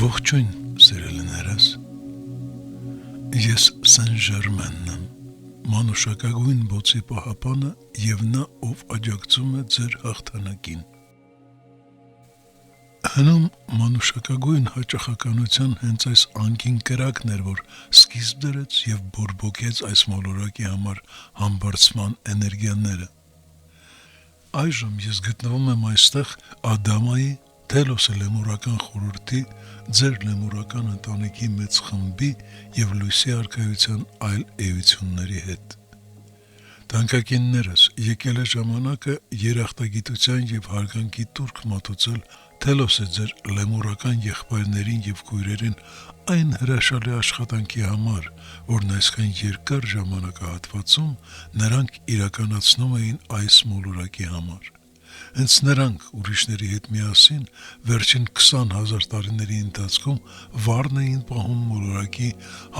Ողջույն, սիրելիներս, ես Սեն-Ժերմենն եմ, մանուշակագույն բոցի պահապանը և նա, ով աջակցում է ձեր հաղթանակին։ Հնում մանուշակագույն հաճախականության հենց այս անկին կրակն էր, որ սկիզբ դրեց և բորբոքեց այս մոլորակի համար համբարձման էներգիաները։ Այժմ ես գտնվում եմ այստեղ Ադամայի, Թելոսի լեմուրական խորհրդի, ձեր լեմուրական ընտանիքի մեծ խմբի և լույսի արքայության այլ էությունների հետ։ Թանկագիններս, եկել է ժամանակը երախտագիտության և հարգանքի տուրք մատուցել Թելոսի ձեր լեմուրական եղբայրներին և քույրերին այն հրաշալի աշխատանքի համար, որն այսքան երկար ժամանակահատվածում նրանք իրականացնում էին այս մոլորակի համար։ Հենց նրանք ուրիշների հետ միասին վերջին 20,000 տարիների ընթացքում վառն էին պահում մոլորակի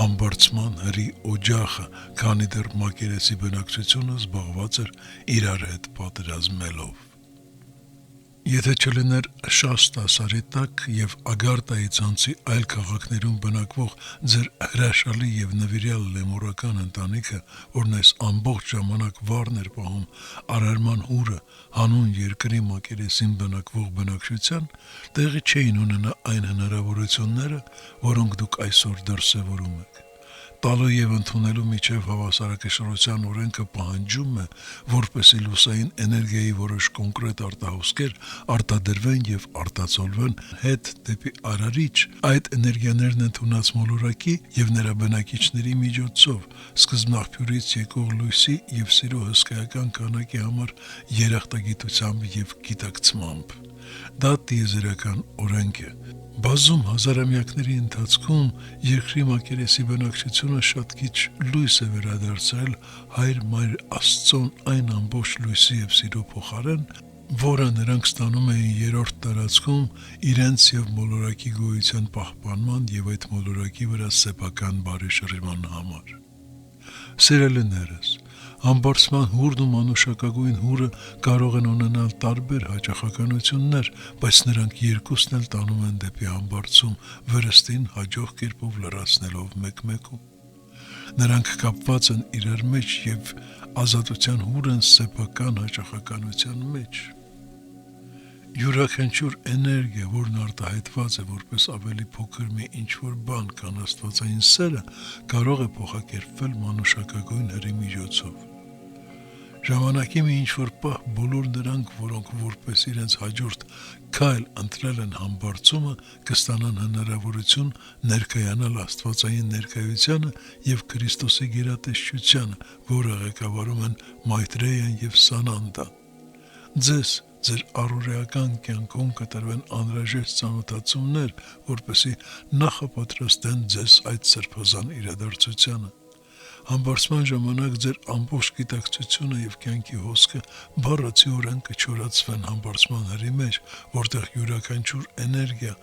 համբարձման հրի օջախը, քանի դեռ մակերեսի բնակչությունը զբաղված էր իրար հետ պատերազմելով։ Եթե չլիներ Շաստա սարի տակ և Ագարտայի ցանցի այլ քաղաքներում բնակվող ձեր հրաշալի և նվիրյալ լեմուրական ընտանիքը, որն այս ամբողջ ժամանակ վառն էր պահում արարման հուրը հանուն երկրի մակերեսին բնակվող բնակչության, տեղի չէին ունենա այն հնարավորությունները, որոնք դուք այսօր դրսևորում եք։ Տալու և ընդունելու միջև հավասարակշռության օրենքը պահանջում է, որպեսզի լուսային էներգիայի որոշ կոնկրետ արտահոսքեր արտադրվեն և արտացոլվեն հետ դեպի արարիչ, այդ էներգիաներն ընդունած մոլորակի և նրա բնակիչների միջոցով սկզբնաղբյուրից եկող լույսի և սիրո հսկայական քանակի համար երախտագիտությամբ և գիտակցմամբ։ Դա տիեզերական օրենք է։ Բազում հազարամյակների ընթացքում երկրի մակերեսի բնակչությունը շատ քիչ լույս է վերադարձրել Հայր Մայր Աստծուն այն ամբողջ լույսի և սիրո փոխարեն, որը նրանք ստանում էին երրորդ տարածքում իրենց և մոլորակի գոյության պահպանման և այդ մոլորակի վրա սեփական բարեշրջման համար։ Սիրելիներս, համբարձման հուրն ու մանուշակագույն հուրը կարող են ունենալ տարբեր հաճախականություններ, բայց նրանք երկուսն էլ տանում են դեպի համբարձում, վրստին հաջող կերպով լրացնելով մեկ-մեկում։ Նրանք կապված են իրար մեջ և ազատության հուր են սեփական հաճախականության մեջ։ Յուրաքանչյուր էներգիա, որն արտահայտված է որպես ավելի փոքր մի ինչ-որ բան, քան աստվածային սերը, կարող է փոխակերպվել մանուշակագույն հրի միջոցով։ Ժամանակի մի ինչ-որ պահ բոլոր նրանք, որոնք որպես իրենց հաջորդ քայլ ընտրել են համբարձումը, կստանան հնարավորություն ներկայանալ աստվածային ներկայությանը և Քրիստոսի գերատեսչությանը, որը ղեկավարում են Մայթրեյան և Սանանդան։ Ձեզ ձեր առօրեական կյանքում կտրվեն անհրաժեշտ ծանոթացումներ, որպեսզի նախապատրաստեն ձեզ այդ սրբազան իրադարձությանը։ Համբարձման ժամանակ ձեր ամբողջ գիտակցությունը և կյանքի հոսքը բառացիորեն կչորացվեն համբարձման հրի մեջ, որտեղ յուրաքանչյուր էներգիա,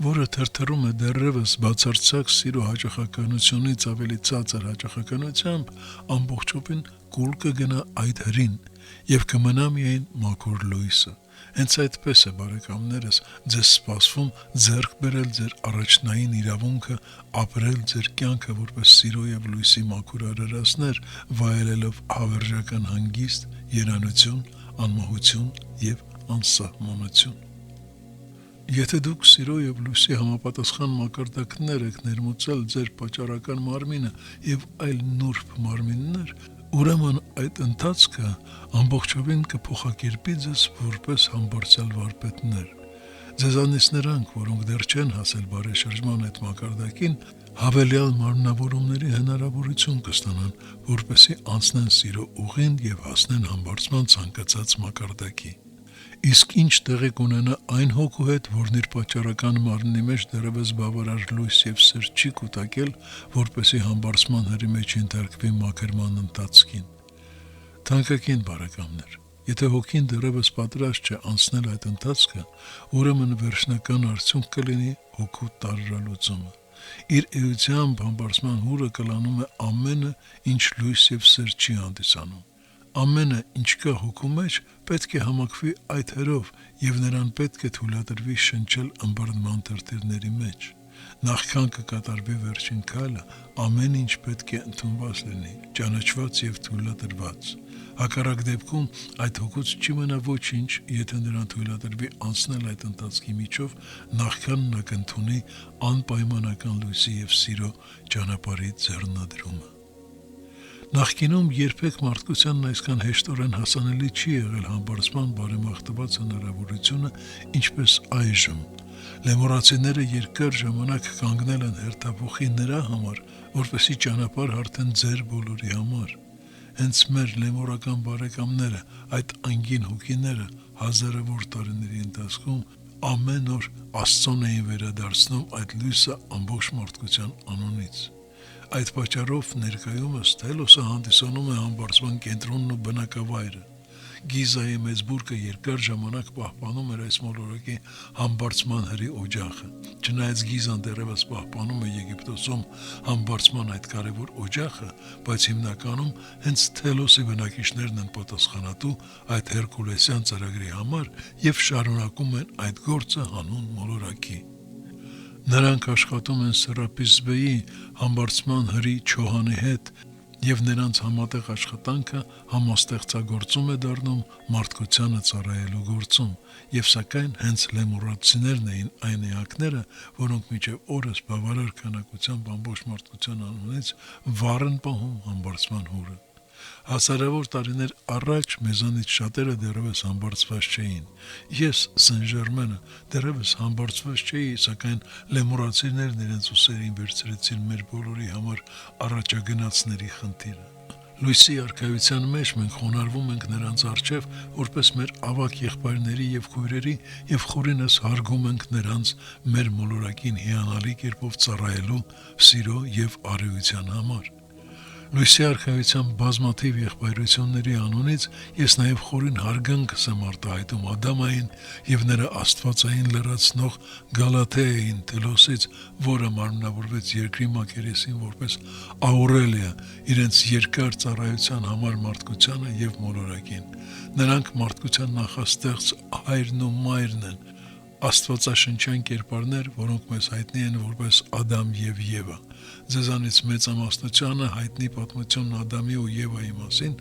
որը թրթռում է դեռևս բացարձակ սիրո հաճախականությունից ավելի ցածր հաճախականությամբ, ամբողջովին կուլ կգնա այդ հրին և կմնա միայն մաքուր լույսը։ Հենց այդպես է, բարեկամներս, ձեզ սպասվում ձեռք բերել ձեր առաջնային իրավունքը ապրել ձեր կյանքը որպես սիրո և լույսի մաքուր արարածներ, վայելելով հավերժական հանգիստ, երանություն, անմահություն և անսահմանություն։ Եթե դուք սիրո և լույսի համապատասխան մակարդակներ եք ներմուծել ձեր պատճառական մարմինը և այլ նուրբ մարմիններ, ուրեմն այդ ընթացքը ամբողջովին կփոխակերպի ձեզ որպես համբարձյալ վարպետներ։ Ձեզանից նրանք, որոնք դեռ չեն հասել բարեշրջման այդ մակարդակին, հավելյալ մարմնավորումների հնարավորություն կստանան, որպեսզի անցնեն սիրո ուղին և հասնեն համբարձման ցանկացած մակարդակի։ Իսկ ինչ տեղի կունենա այն հոգու հետ, որն իր պատճառական մարմնի մեջ դեռևս բավարար լույս և սեր չի կուտակել, որպեսզի համբարձման հրի մեջ ենթարկվի մաքրման ընթացքին։ Թանկագին բարեկամներ, եթե հոգին դեռևս պատրաստ չէ անցնել այդ ընթացքը, ուրեմն վերջնական արդյունք կլինի հոգու տարրալուծումը։ Իր էությամբ համբարձման հուրը կլանում է ամենը, ինչ լույս և սեր չի հանդիսանում։ Ամենը, ինչ կա հոգու մեջ, պետք է համակվի այդ հրով և նրան պետք է թույլատրվի շնչել ըմբռնման թրթիռների մեջ։ Նախքան կկատարվի վերջին քայլը, ամեն ինչ պետք է ընդունված լինի, ճանաչված եւ թույլատրված։ Հակառակ դեպքում այդ հոգուց չի մնա ոչինչ, եթե նրան թույլատրվի անցնել այդ ընթացքի միջով, նախքան նա կընդունի անպայմանական լույսի եւ սիրո ճանապարհի ձեռնադրումը։ Նախկինում երբեք մարդկությանն այսքան հեշտորեն հասանելի չի եղել համբարձման բարեմաղթված հնարավորությունը, ինչպես այժմ։ Լեմորացիները երկար ժամանակ կանգնել են հերթափոխի նրա համար, որպեսզի ճանապարհ հարթեն ձեր բոլորի համար։ Հենց մեր լեմորական բարեկամները, այդ անգին հոգիները հազարավոր տարիների ընթացքում ամեն օր Աստծուն էին վերադարձնում այդ լույսը ամբողջ մարդկության անունից։ Այդ պատճառով ներկայումս Թելոսը հանդիսանում է համբարձման կենտրոնն ու բնակավայրը։ Գիզայի մեծ բուրգը երկար ժամանակ պահպանում էր այս մոլորակի համբարձման հրի օջախը։ Չնայած Գիզան դեռևս պահպանում է Եգիպտոսում համբարձման այդ կարևոր օջախը, բայց հիմնականում հենց Թելոսի բնակիչներն են պատասխանատու այդ հերկուլեսյան ծրագրի համար եւ շարունակում են այդ գործը հանուն մոլորակի։ Նրանք աշխատում են Սերապիս Բեի համբարձման հրի Չոհանի հետ եւ նրանց համատեղ աշխատանքը համաստեղծագործում է դառնում մարդկությանը ծառայելու գործում եւ սակայն հենց լեմորացիներն էին այն էակները, որոնք մինչեւ օրս բավարար քանակությամբ ամբողջ մարդկության անունից վառ են պահում համբարձման հուրը։ Հազարավոր տարիներ առաջ մեզանից շատերը դեռևս համբարձված չէին։ Ես Սեն-Ժերմենը դեռևս համբարձված չէի, սակայն լեմորացիներն իրենց ուսերին վերցրեցին մեր բոլորի համար առաջագնացների խնդիրը։ Լույսի արքայության մեջ մենք խոնարհվում ենք նրանց առջև, որպես մեր ավակ եղբայրների եւ քույրերի եւ խորինս հարգում ենք նրանց մեր մոլորակին հիանալի կերպով ծառայելու սիրո եւ արիության համար։ Լույսի արքայության բազմաթիվ եղբայրությունների անունից ես նաև խորին հարգանքս եմ արտահայտում Ադամային եւ նրա աստվածային լրացնող Գալաթեային Թելոսից, որը մարմնավորվեց երկրի մակերեսին որպես Աուրելիա, իրենց երկար ծառայության համար մարդկությանը եւ մոլորակին։ Նրանք մարդկության նախաստեղծ հայրն ու մայրն են, աստվածաշնչյան կերպարներ, որոնք մեզ հայտնի են որպես Ադամ եւ Եվա։ Ձեզանից մեծամասնությանը հայտնի պատմությունն Ադամի ու Եվայի մասին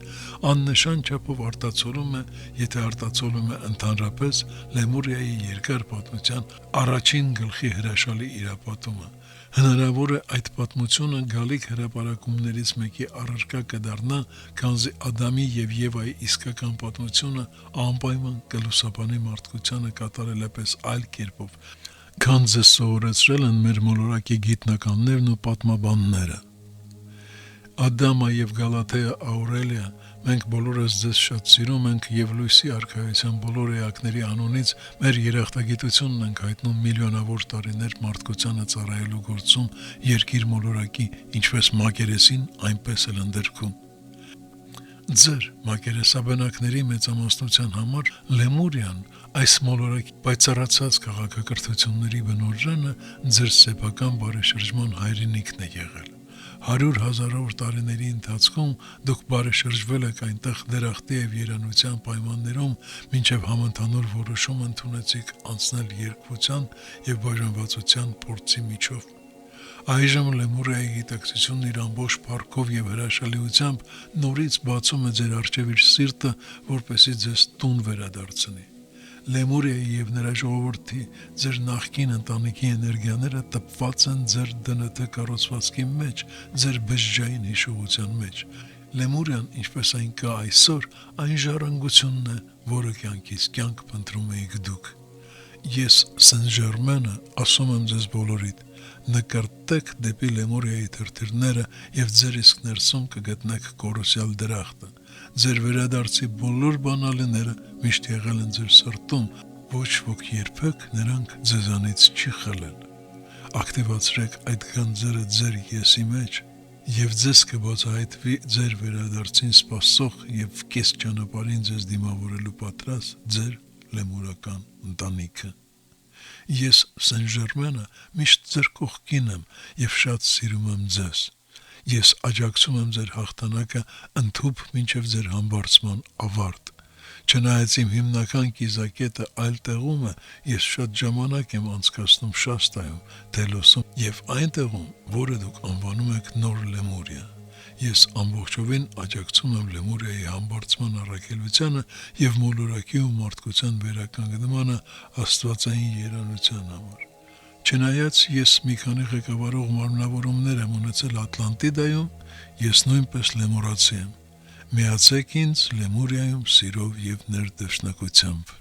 աննշան չափով արտացոլում է, եթե արտացոլում է ընդհանրապես Լեմուրիայի երկար պատմության առաջին գլխի հրաշալի իրապատումը։ Հնարավոր է այդ պատմությունը գալիք հրապարակումներից մեկի առարկա կդառնա, քանզի Ադամի եւ Եվայի իսկական պատմությունը անպայման կլուսաբանի մարդկությանը կատարելապես այլ կերպով, քան ձեզ սովորեցրել են մեր մոլորակի գիտնականներն ու պատմաբանները։ Ադամա եւ Գալաթեա Աուրելիա, մենք բոլորս ձեզ շատ սիրում ենք եւ լույսի արքայության բոլոր էակների անունից մեր երախտագիտությունն ենք հայտնում միլիոնավոր տարիներ մարդկությանը ծառայելու գործում երկիր մոլորակի, ինչպես մակերեսին, այնպես էլ ընդերքում։ Ձեր մակերեսաբնակների մեծամասնության համար Լեմուրիան այս մոլորակի պայծառացած քաղաքակրթությունների բնօրրանը ձեր սեփական բարեշրջման հայրենիքն է եղել։ 100,000 տարիների ընթացքում դուք բարեշրջվել եք այնտեղ դրախտի եւ երանության պայմաններում, մինչեւ համընդհանուր որոշում ընդունեցիք անցնել երկվության եւ բաժանվածության փորձի միջով։ Այժմ Լեմուրիայի գիտակցությունն իր ամբողջ փառքով եւ հրաշալիությամբ նորից բացում է ձեր առջև իր սիրտը, որպեսզի ձեզ տուն վերադարձնի։ Լեմուրիայի եւ նրա ժողովրդի ձեր նախկին ընտանիքի էներգիաները տպված են ձեր ԴՆԹ կառուցվածքի մեջ, ձեր բջջային հիշողության մեջ։ Լեմուրիան, ինչպես այն կա այսօր, այն ժառանգությունն է, որը կյանքից կյանք փնտրում եք դուք։ Ես Սեն-Ժերմենը ասում եմ ձեզ բոլորիդ, նկարտեք դեպի Լեմուրիայի թրթիրները եւ ձեր իսկ ներսում կգտնեք կորուսյալ դրախտը։ Ձեր վերադարձի բոլոր բանալիները միշտ եղել են ձեր սրտում, ոչ ոք երբեք նրանք ձեզանից չի խլել։ Ակտիվացրեք այդ գանձերը ձեր եսի մեջ եւ ձեզ կբացահայտվի ձեր վերադարձին սպասող եւ կես ճանապարհին ձեզ դիմավորելու պատրաստ ձեր լեմուրական ընտանիքը։ Ես Սեն-Ժերմենը միշտ ձեր կողքին եմ եւ շատ սիրում եմ ձեզ։ Ես աջակցում եմ ձեր հաղթանակը ընդհուպ մինչև ձեր համբարձման ավարտ։ Չնայած իմ հիմնական կիզակետը այլ տեղում է, ես շատ ժամանակ եմ անցկացնում Շաստայում, Դելոսում եւ այն տեղում, որը դուք անվանում եք Նոր Լեմուրիա։ Ես ամբողջովին աջակցում եմ Լեմուրիայի համբարձման առաքելությանը եւ մոլորակի ու մարդկության վերականգնմանը աստվածային երանության համար։ Չնայած ես մի քանի ղեկավարող մարմնավորումներ եմ ունեցել Ատլանտիդայում, ես նույնպես լեմուրացի եմ։ Միացեք ինձ Լեմուրիայում սիրով եւ ներդաշնակությամբ։